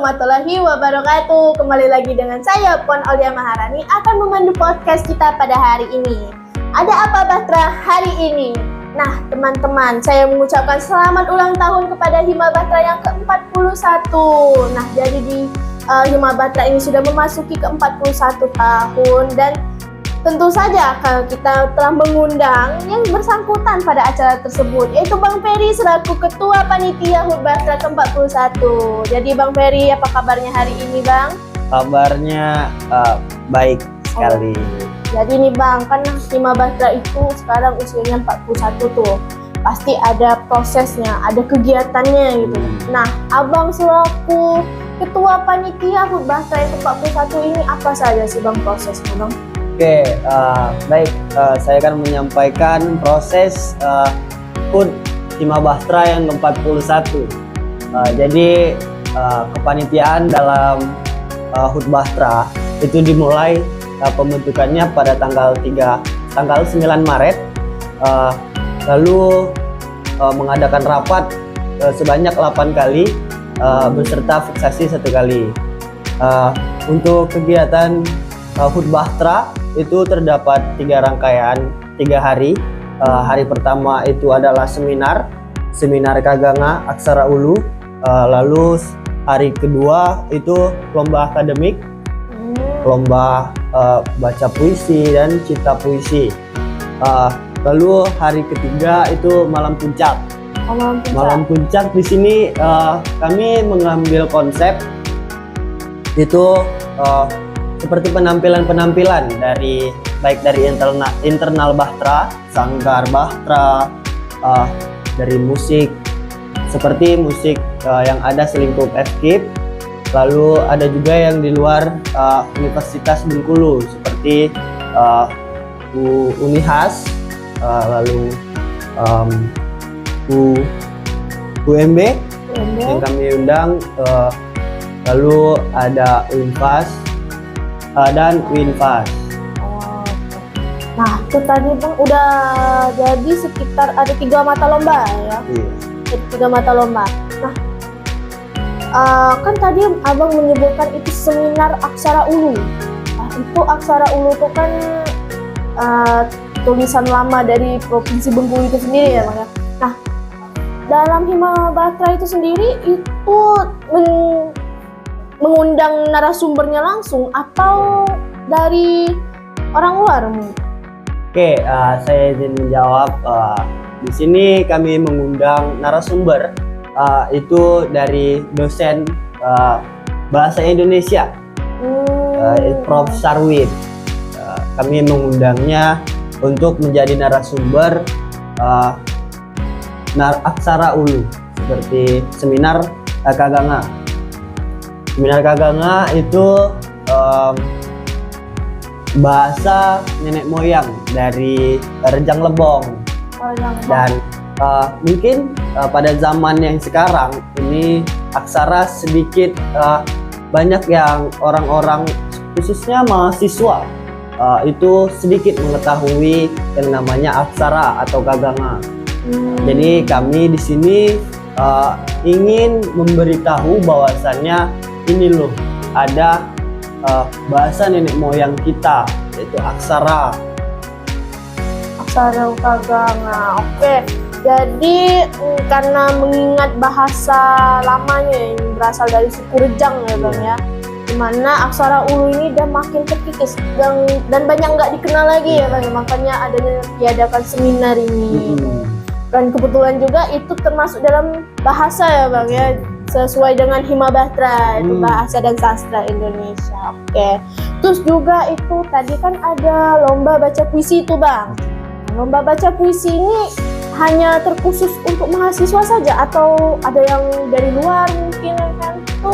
warahmatullahi wabarakatuh. Kembali lagi dengan saya, Puan Aulia Maharani, akan memandu podcast kita pada hari ini. Ada apa Batra hari ini? Nah teman-teman, saya mengucapkan selamat ulang tahun kepada Hima Batra yang ke-41. Nah jadi di Hima Batra ini sudah memasuki ke-41 tahun. Dan tentu saja kalau kita telah mengundang yang bersangkutan pada acara tersebut, yaitu Bang Ferry selaku Ketua Panitia HUT Batra ke-41. Jadi Bang Ferry, apa kabarnya hari ini Bang? Kabarnya baik sekali. Jadi nih Bang, kan Hima Batra itu sekarang usianya 41 tuh. Pasti ada prosesnya, ada kegiatannya gitu. Nah, Abang selaku Ketua Panitia HUT Batra yang ke-41 ini apa saja sih Bang prosesnya Bang? Oke, baik. Saya akan menyampaikan proses HUT Hima Batra yang ke-41. Jadi kepanitiaan dalam HUT Batra itu dimulai pembentukannya pada tanggal 9 Maret. Lalu mengadakan rapat sebanyak 8 kali beserta fiksasi 1 kali. Untuk kegiatan HUT Batra itu terdapat 3 rangkaian 3 hari. Hari pertama itu adalah seminar Kaganga Aksara Ulu. Lalu hari kedua itu lomba akademik, lomba baca puisi dan cipta puisi. Lalu hari ketiga itu malam puncak. Malam puncak di sini kami mengambil konsep itu seperti penampilan dari baik dari internal Batra, sanggar Batra, dari musik seperti musik yang ada selingkup FKIP, lalu ada juga yang di luar Universitas Bengkulu seperti Unihas, lalu UMB yang kami undang, lalu ada UNFAS dan WINFAS. Nah itu tadi Bang udah jadi sekitar ada 3 mata lomba ya? Iya. Jadi 3 mata lomba. Nah kan tadi Abang menyebutkan itu seminar Aksara Ulu. Nah itu Aksara Ulu itu kan tulisan lama dari Provinsi Bengkulu itu sendiri ya Bang ya? Nah dalam Hima Batra itu sendiri itu mengundang narasumbernya langsung atau dari orang luar? Oke, saya izin menjawab. Di sini kami mengundang narasumber itu dari dosen bahasa Indonesia, Prof. Sarwit. Kami mengundangnya untuk menjadi narasumber Aksara Ulu seperti seminar Kaganga. Seminar Kaganga itu bahasa nenek moyang dari Rejang Lebong. Dan mungkin pada zaman yang sekarang ini aksara sedikit banyak yang orang-orang khususnya mahasiswa itu sedikit mengetahui yang namanya aksara atau Kaganga. Jadi kami di sini ingin memberitahu bahwasannya ini loh ada bahasa nenek moyang kita, yaitu aksara Kaganga. Oke, jadi karena mengingat bahasa lamanya yang berasal dari suku Rejang ya Bang ya, dimana aksara Ulu ini udah makin terkikis dan banyak nggak dikenal lagi ya Bang, makanya adanya diadakan seminar ini. Dan kebetulan juga itu termasuk dalam bahasa ya Bang ya, sesuai dengan Hima Batra, itu bahasa dan sastra Indonesia. Oke. Terus juga itu tadi kan ada lomba baca puisi itu Bang. Lomba baca puisi ini hanya terkhusus untuk mahasiswa saja atau ada yang dari luar mungkin kan itu?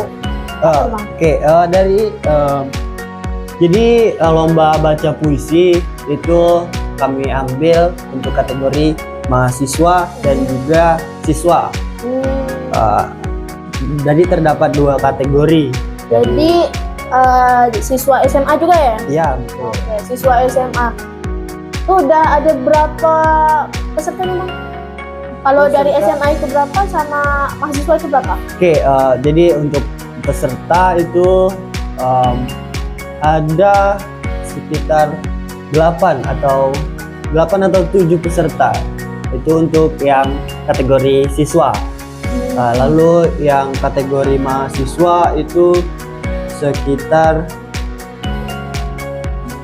Oke, jadi lomba baca puisi itu kami ambil untuk kategori mahasiswa dan juga siswa. Jadi terdapat 2 kategori. Jadi siswa SMA juga ya? Iya, betul. Oke, siswa SMA. Itu udah ada berapa peserta nih Bang? Kalau dari SMA itu berapa sama mahasiswa itu berapa? Oke, jadi untuk peserta itu ada sekitar 8 atau 7 peserta. Itu untuk yang kategori siswa. Lalu yang kategori mahasiswa itu sekitar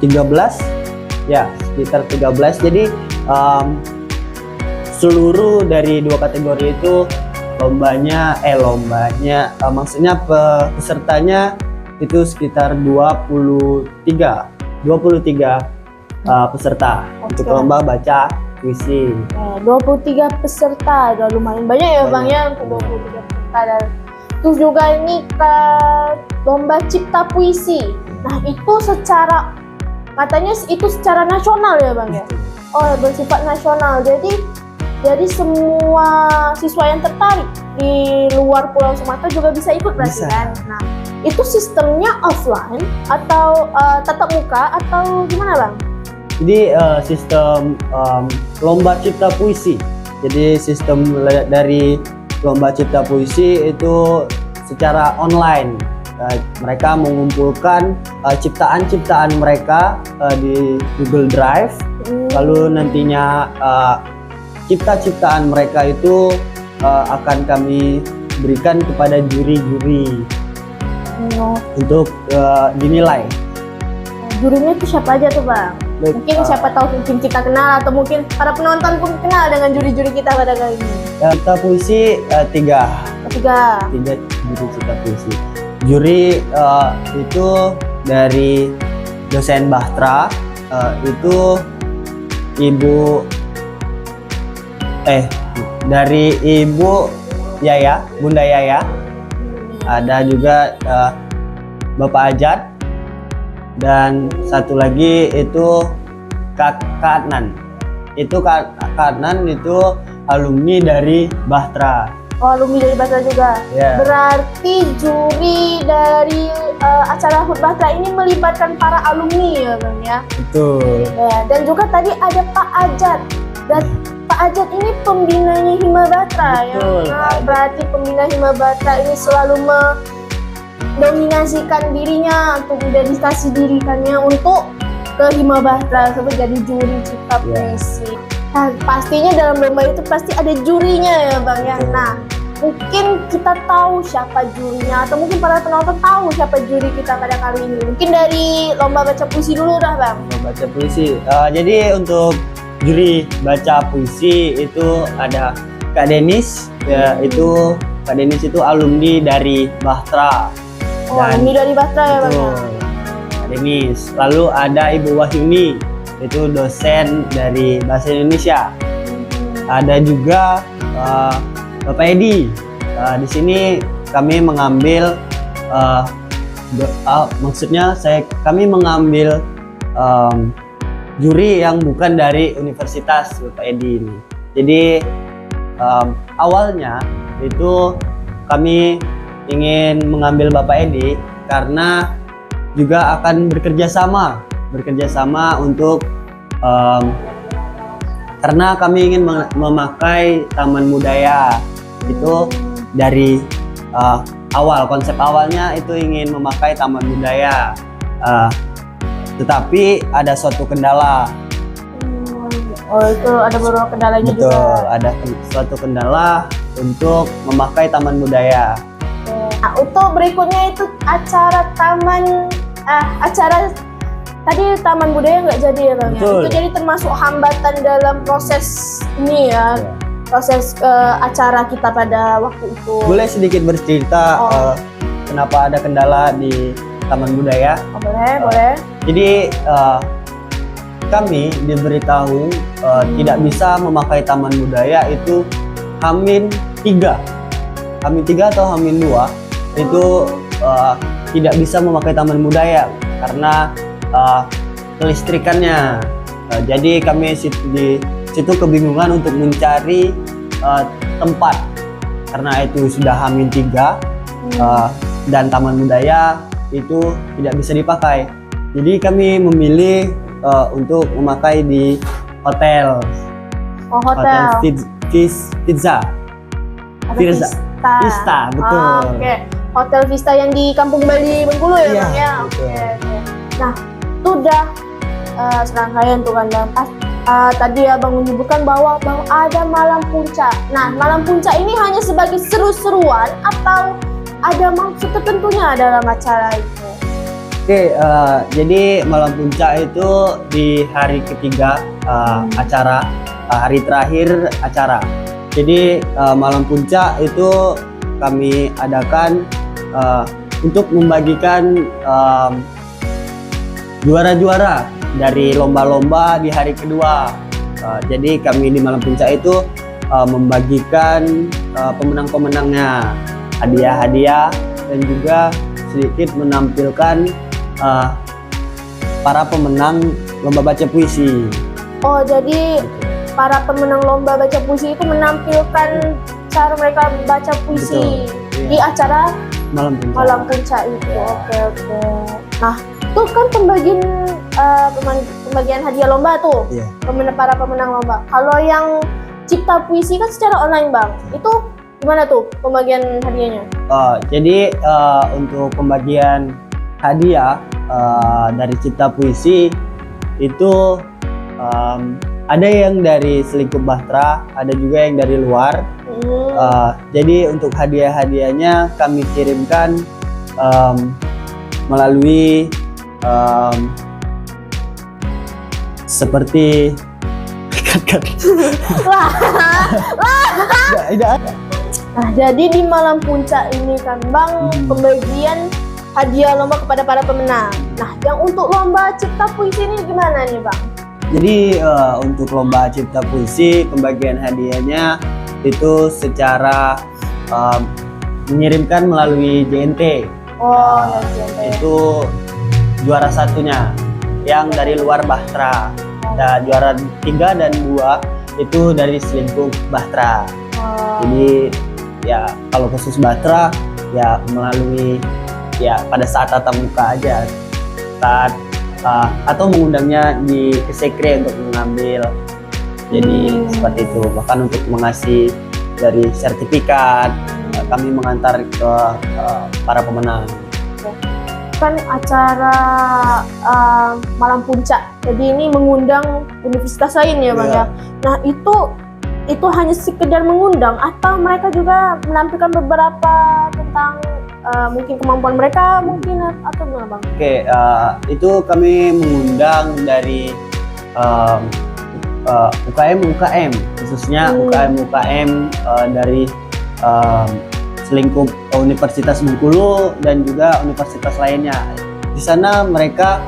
13, ya sekitar 13. Jadi seluruh dari 2 kategori itu maksudnya pesertanya itu sekitar 23 peserta untuk lomba baca puisi. 23 peserta, udah lumayan banyak ya Bang ya untuk 23 peserta. Dan terus juga ini ke lomba cipta puisi. Nah itu katanya itu secara nasional ya Bang ya? Oh, bersifat nasional. Jadi semua siswa yang tertarik di luar Pulau Sumatera juga bisa ikut berarti kan? Nah itu sistemnya offline atau tatap muka atau gimana Bang? Jadi sistem lomba cipta puisi. Jadi sistem dari lomba cipta puisi itu secara online. Mereka mengumpulkan ciptaan-ciptaan mereka di Google Drive. Lalu nantinya cipta-ciptaan mereka itu akan kami berikan kepada juri-juri untuk dinilai. Jurinya itu siapa aja tuh Bang? Mungkin siapa tahu mungkin kita kenal atau mungkin para penonton pun kenal dengan juri-juri kita pada kali ini. Cipta puisi tiga juri cipta puisi. Juri itu dari dosen Bahtera, itu dari Ibu Yaya, Bunda Yaya. Ada juga Bapak Ajat. Dan satu lagi itu Kak Adnan. Itu Kak Adnan itu alumni dari Bahtera. Oh, alumni dari Bahtera juga. Yeah. Berarti juri dari acara HUT Bahtera ini melibatkan para alumni ya Bang ya. Betul. Ya, dan juga tadi ada Pak Ajat. Dan Pak Ajat ini pembinanya Hima Bahtera ya. Nah, berarti pembina Hima Bahtera ini selalu mendominasikan dirinya untuk mendedikasi dirikannya untuk ke Hima Bahtera sebagai jadi juri cipta puisi. Nah, pastinya dalam lomba itu pasti ada jurinya ya Bang ya. Nah, mungkin kita tahu siapa jurinya atau mungkin para penonton tahu siapa juri kita pada kali ini. Mungkin dari lomba baca puisi dulu dah Bang. Lomba baca puisi. Jadi untuk juri baca puisi itu ada Kak Denis, ya itu Kak Denis itu alumni dari Bahtera. Oh, alumni dari Bahtera ya Bang. Kak Denis. Lalu ada Ibu Wahyuni, itu dosen dari Bahasa Indonesia. Ada juga Bapak Edi. Di sini kami mengambil kami mengambil juri yang bukan dari universitas Bapak Edi ini. Jadi awalnya itu kami ingin mengambil Bapak Edi karena juga akan bekerja sama untuk karena kami ingin memakai Taman Budaya itu dari konsep awalnya itu ingin memakai Taman Budaya, tetapi ada suatu kendala. Oh, itu ada beberapa kendalanya juga. Betul, ada suatu kendala untuk memakai Taman Budaya. Nah, untuk berikutnya itu acara tadi Taman Budaya nggak jadi ya Bang ya? Itu jadi termasuk hambatan dalam proses ini ya, proses acara kita pada waktu itu. Boleh sedikit bercerita kenapa ada kendala di Taman Budaya? Oh, boleh. Jadi kami diberitahu tidak bisa memakai Taman Budaya itu H-3 atau H-2 itu tidak bisa memakai Taman Budaya karena kelistrikannya. Jadi kami di situ kebingungan untuk mencari tempat karena itu sudah H-3 dan Taman Budaya itu tidak bisa dipakai. Jadi kami memilih untuk memakai di hotel. Oh, hotel. Vista, betul. Oke. Hotel Vista yang di Kampung Bali Bengkulu ya Iya, Bang ya. betul. Oke. Nah, itu udah serangkaian tuh kan Bang. Tadi Abang menyebutkan bahwa Bang ada malam puncak. Nah, malam puncak ini hanya sebagai seru-seruan atau ada maksud tertentunya dalam acara itu? Oke, jadi malam puncak itu di hari ketiga acara, hari terakhir acara. Jadi malam puncak itu kami adakan untuk membagikan juara-juara dari lomba-lomba di hari kedua. Jadi kami di malam puncak itu membagikan pemenang-pemenangnya hadiah-hadiah dan juga sedikit menampilkan para pemenang lomba baca puisi. Oh, jadi para pemenang lomba baca puisi itu menampilkan cara mereka baca puisi Betul, di iya. acara Malam puncak. puncak itu. Iya. Oke. Nah, itu kan pembagian hadiah lomba tuh. Iya. Para pemenang lomba. Kalau yang cipta puisi kan secara online Bang. Itu gimana tuh pembagian hadiahnya? Jadi untuk pembagian hadiah dari cipta puisi itu ada yang dari Selingkup Bahtera, ada juga yang dari luar. Jadi untuk hadiah-hadiahnya kami kirimkan melalui seperti Nah, jadi di malam puncak ini kan Bang pembagian hadiah lomba kepada para pemenang. Nah, yang untuk lomba cipta puisi ini gimana nih Bang? Jadi untuk lomba cipta puisi pembagian hadiahnya itu secara mengirimkan melalui JNT. Oh, ya JNT. Itu juara satunya yang dari luar Bahtera. Dan juara 3 dan 2 itu dari Selingkup Bahtera. Oh. Jadi ya kalau khusus Bahtera ya melalui ya pada saat tatap muka aja, saat atau mengundangnya di Kesekre untuk mengambil. Jadi seperti itu. Bahkan untuk mengasih dari sertifikat kami mengantar ke para pemenang. Kan acara malam puncak. Jadi ini mengundang universitas lain ya Bang Iya. ya. Nah, itu hanya sekedar mengundang atau mereka juga menampilkan beberapa tentang mungkin kemampuan mereka mungkin atau gimana Bang? Oke, itu kami mengundang dari UKM khususnya UKM dari Selingkup Universitas Bengkulu dan juga universitas lainnya. Di sana mereka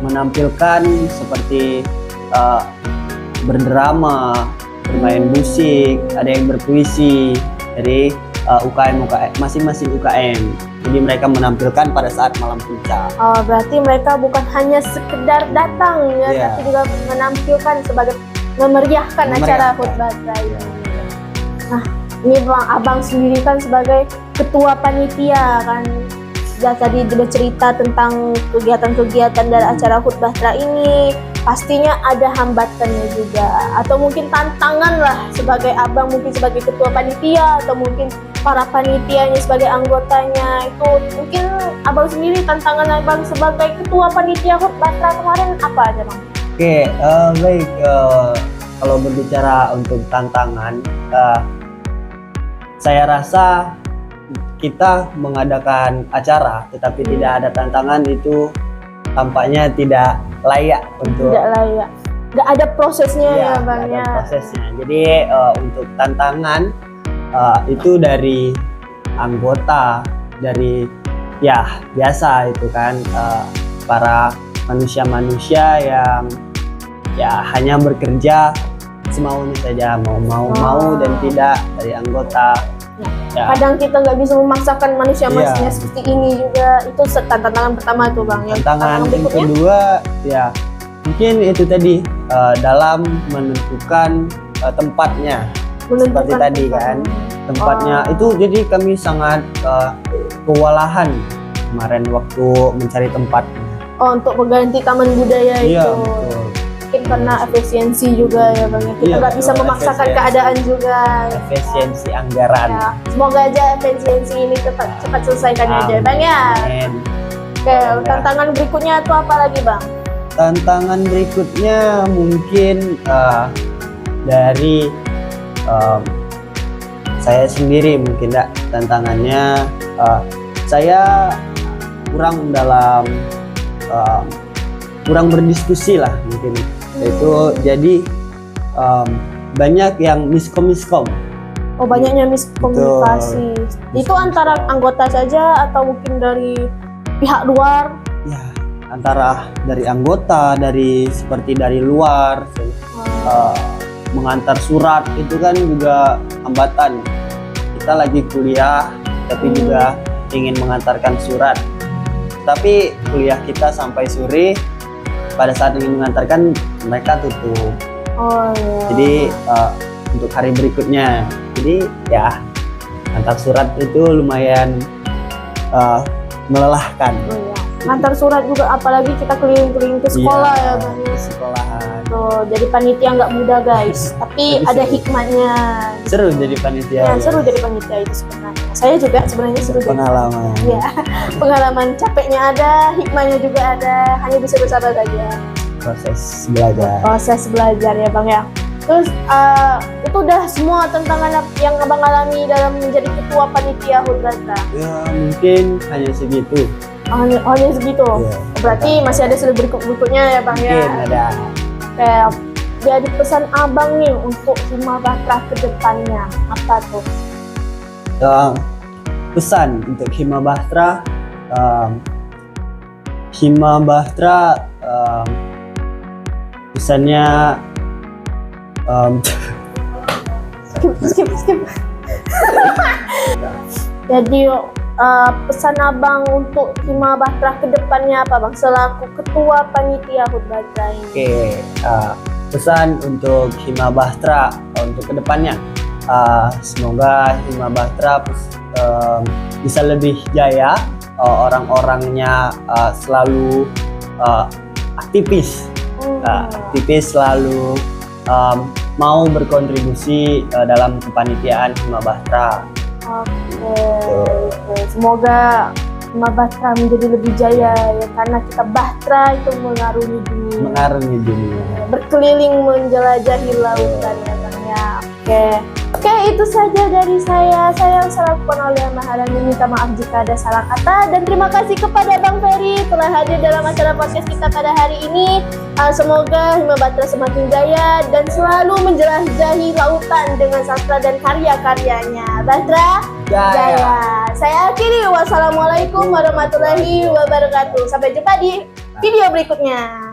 menampilkan seperti berdrama, bermain musik, ada yang berpuisi dari masing-masing UKM. Jadi mereka menampilkan pada saat malam puncak. Oh, berarti mereka bukan hanya sekedar datang ya, Iya. tapi juga menampilkan sebagai memeriahkan acara HUT Bahtera ini. Nah, ini Abang sendiri kan sebagai ketua panitia kan, sudah tadi bercerita tentang kegiatan-kegiatan dari acara HUT Bahtera ini. Pastinya ada hambatannya juga, atau mungkin tantangan lah sebagai Abang mungkin sebagai ketua panitia atau mungkin para panitianya sebagai anggotanya. Itu mungkin Abang sendiri tantangan Abang sebagai ketua panitia HUT Bahtera kemarin apa aja Bang? Oke, baik. Kalau berbicara untuk tantangan, saya rasa kita mengadakan acara tetapi tidak ada tantangan itu tampaknya tidak layak untuk Tidak layak, nggak ada prosesnya ya Bang nggak ada ya. prosesnya. Jadi untuk tantangan itu dari anggota, dari ya biasa itu kan para manusia-manusia yang ya hanya bekerja semaunya saja, mau dan tidak dari anggota. Ya. Kadang kita nggak bisa memaksakan manusia-manusia Iya. seperti ini juga. Itu tantangan pertama tuh Bang. Yang Tantangan yang berikutnya? kedua ya mungkin itu tadi dalam menentukan tempatnya. Seperti tadi kan, tempatnya itu jadi kami sangat kewalahan kemarin waktu mencari tempat. Oh, untuk mengganti taman budaya Iya itu. betul. Mungkin karena efisiensi juga ya Bang. Kita Iya, nggak bisa betul, memaksakan efisiensi. keadaan juga. Efisiensi anggaran. Ya, semoga aja efisiensi ini cepat selesaikan aja Bang ya. Amin. Oke, tantangan berikutnya itu apa lagi Bang? Tantangan berikutnya mungkin dari saya sendiri mungkin enggak, tantangannya saya kurang dalam kurang berdiskusi lah mungkin. Itu jadi banyak yang miskom. Oh, banyaknya miskomunikasi. Itu antara anggota saja atau mungkin dari pihak luar? Ya, antara dari anggota, seperti dari luar, mengantar surat itu kan juga hambatan. Kita lagi kuliah, tapi juga ingin mengantarkan surat. Tapi kuliah kita sampai sore, pada saat ingin mengantarkan mereka tutup. Oh iya. Jadi untuk hari berikutnya, jadi ya antar surat itu lumayan melelahkan. Oh, iya. Ngantar surat juga, apalagi kita keliling-keliling ke sekolah ya Bang. Sekolahan. Tuh, jadi panitia nggak mudah guys, tapi Tapi ada seru. hikmahnya. Seru jadi panitia. Ya, seru jadi panitia itu sebenarnya. Saya juga sebenarnya seru jadi Pengalaman. ya, pengalaman capeknya ada, hikmahnya juga ada, hanya bisa bersabar saja. Proses belajar. Proses belajar ya Bang ya. Terus itu udah semua tantangan yang Abang alami dalam menjadi ketua panitia HUT Batra. Ya mungkin hanya segitu. Hanya segitu. Iya. Berarti masih ada berikutnya ya Bang ya. Mungkin ada. Kayak jadi pesan Abang nih untuk Hima Batra ke depannya apa tuh? Pesan untuk Hima Batra. Hima Batra pesannya skip. Jadi pesan Abang untuk Hima Batra ke depannya apa Bang selaku ketua panitia HUT Batra ini? Oke, pesan untuk Hima Batra untuk kedepannya, semoga Hima Batra bisa lebih jaya, orang-orangnya selalu aktivis, selalu mau berkontribusi dalam kepanitiaan Hima Batra. Oke. Semoga Hima Batra menjadi lebih jaya ya, karena kita Batra itu mengarungi dunia. Berkeliling menjelajahi lautan ya Bang ya. Oke, itu saja dari saya. Saya salah oleh Maharani, minta maaf jika ada salah kata, dan terima kasih kepada Bang Ferry telah hadir dalam acara podcast kita pada hari ini. Semoga Hima Batra semakin jaya dan selalu menjelajahi lautan dengan sastra dan karya-karyanya. Batra jaya. Saya akhiri, wassalamualaikum warahmatullahi wabarakatuh. Sampai jumpa di video berikutnya.